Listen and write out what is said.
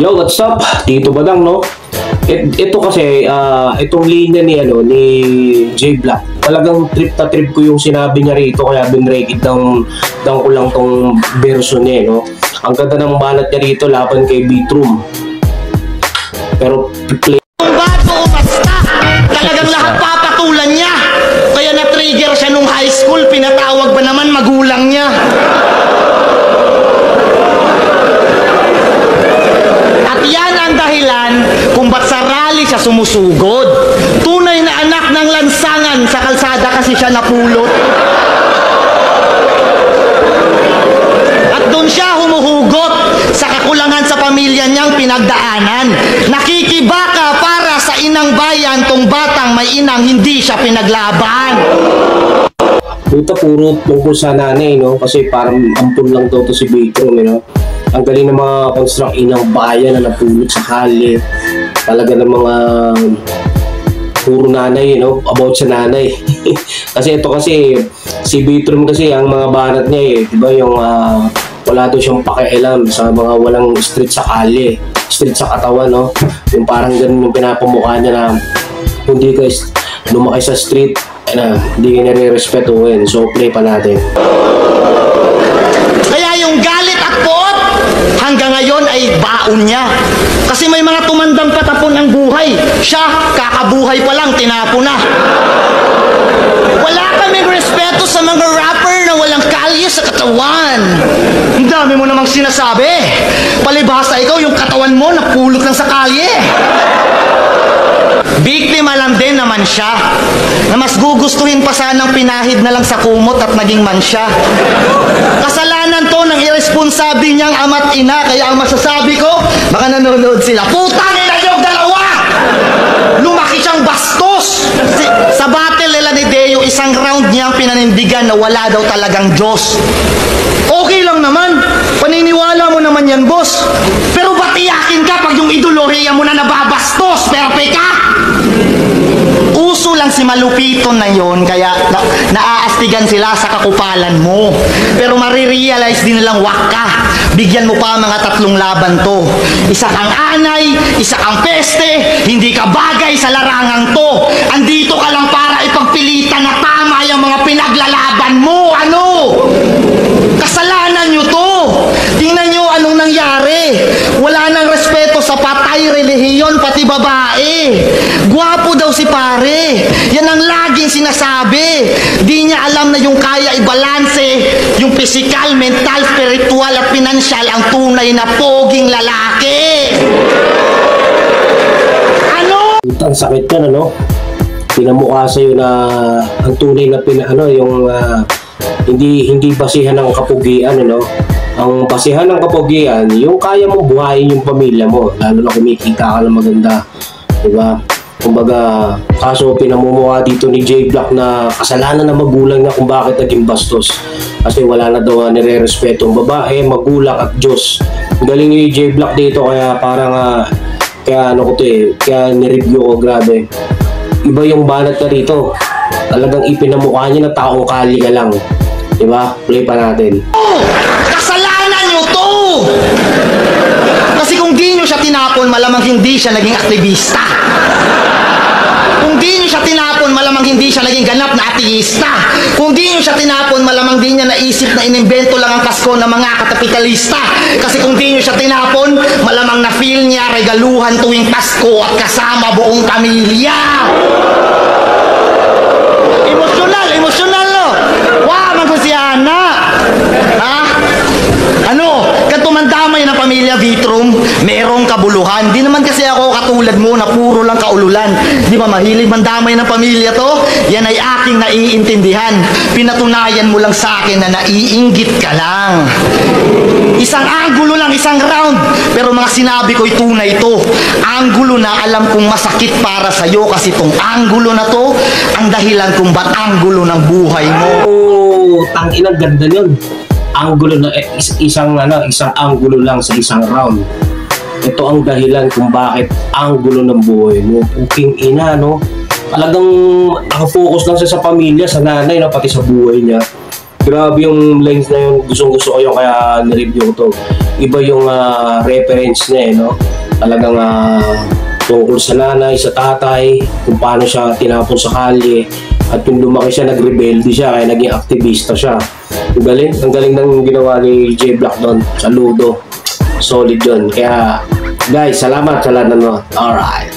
Yo, what's up? Dito ba lang, no? Ito kasi, itong linya ni J Black. Talagang trip na trip ko yung sinabi niya rito, kaya binrake it down ko lang tong version niya, no? Ang ganda ng banat niya rito laban kay Beatroom. Pero play. Kung bago o basta, talagang lahat papatulan niya. Kaya na-trigger siya nung high school, pinatawag ba naman magulang niya. At yan ang dahilan kung ba't sa rally siya sumusugod. Tunay na anak ng lansangan, sa kalsada kasi siya napulot. At doon siya humuhugot sa kakulangan sa pamilya niyang pinagdaanan. Nakikibaka para sa inang bayan tong batang may inang hindi siya pinaglaban. Ito puro tungkol sa nanay, no? Kasi parang ampun lang daw to si Beatroom, no? Ang galing ng mga construct inang bayan na napulot sa kali. Talaga ng mga puro nanay, about sa nanay. Kasi ito kasi, si Beatroom kasi, ang mga banat niya diba yung wala daw siyang pakialam sa mga walang street sa kali, street sa katawan, no? Yung parang ganun yung pinapamukha niya na hindi ka lumaki sa street, hindi ka nire-respetuhin. So play pa natin. Kaya yung galit at poot hanggang ngayon ay baon niya. Kasi may mga tumandang patapon ang buhay. Siya, kakabuhay pa lang, tinapon na. Wala kaming respeto sa mga rapper na walang kalye sa katawan. Ang dami mo namang sinasabi. Palibhasa ikaw, yung katawan mo napulot lang sa kalye. Biktima lang din naman siya, na mas gugustuhin pa sanang pinahid na lang sa kumot at naging man siya. Kasalanan to ng irresponsable niyang ama't ina, kaya ang masasabi ko, baka nanonood sila, putang ina yung dalawa! Lumaki siyang bastos! Sa battle nila ni Deo, isang round niyang pinanindigan na wala daw talagang Diyos. Okay lang naman, paniniwala mo naman yan, boss. Pero ba't iyakin ka pag yung idolohiya mo na nababastos? Perpe ka? Uso lang si Malupito na yon, kaya naaastigan sila sa kakupalan mo. Pero marirealize din nilang wak ka. Bigyan mo pa mga tatlong laban to. Isa kang anay, isa kang peste, hindi ka bagay sa larangang to. Andito ka lang para ipagpilitan na tama yung mga pinaglalaban mo. Ano? Kasalanan nyo to. Tingnan nyo anong nangyari. Wala nang respeto sa patay, relihiyon, pati babae. Gwapo daw si pare. Yan ang laging sinasabi. Di niya alam na yung kaya ibalanse, yung physical, mental, spiritual at financial ang tunay na poging lalaki. Ano? Ang sakit yan, pinamukha sa'yo na ang tunay na yung hindi basihan ng kapugian, ang basihan ng kapugian, yung kaya mo buhayin yung pamilya mo, lalo na kumikita ka ng maganda, diba? Kumbaga, kaso pinamumukha dito ni J Black na kasalanan ng magulang niya kung bakit naging bastos. Kasi wala na daw nire-respeto ang babae, magulang at Diyos. Galing ni J Black dito, kaya parang kaya kaya nireview ko, grabe. Iba yung banat na rito. Talagang ipinamukha niya na taong kali ka lang. Diba? Play pa natin. Kasalanan nyo to! Kasi kung di nyo siya tinapon, malamang hindi siya naging aktivista. Kung di nyo siya tinapon, malamang hindi siya naging ganap na ateista. Kung di nyo siya tinapon, malamang di niya naisip na inimbento lang ang Pasko ng mga katapitalista. Kasi kung di nyo siya tinapon, malamang na-feel niya regaluhan tuwing Pasko at kasama buong pamilya. Emosyonal, no? Wow, magkusyana. Ha? Ano? Katumandamay ng pamilya Beatroom, merong kabuluhan. Di naman kasi ako katulad mo na puro lang kaululan. Di ba mahilig mandamay ng pamilya to? Yan ay aking naiintindihan. Pinatunayan mo lang sa akin na naiinggit ka lang. Isang anggulo lang, isang round. Pero mga sinabi ko'y tunay to. Anggulo na alam kong masakit para sa'yo kasi tong anggulo na to ang dahilan kung ba't anggulo ng buhay mo. Oh, tangina, ganda yun. Anggulo na isang anggulo lang sa isang round. Ito ang dahilan kung bakit anggulo ng buhay mo. Puking ina, talagang nakafocus lang siya sa pamilya, sa nanay, pati sa buhay niya. Grabe yung lines na yun, gustong-gusto ko yun, kaya nireview ko to. iba yung reference niya, no? Talagang tungkol sa nanay, sa tatay, kung paano siya tinapon sa kalye, at yung lumaki siya, nagrebelde siya, kaya naging aktivista siya. Ang galing ng ginawa ni J Black doon. Saludo. Solid yun. Kaya, guys, salamat sa lahat ng nanonood. Alright.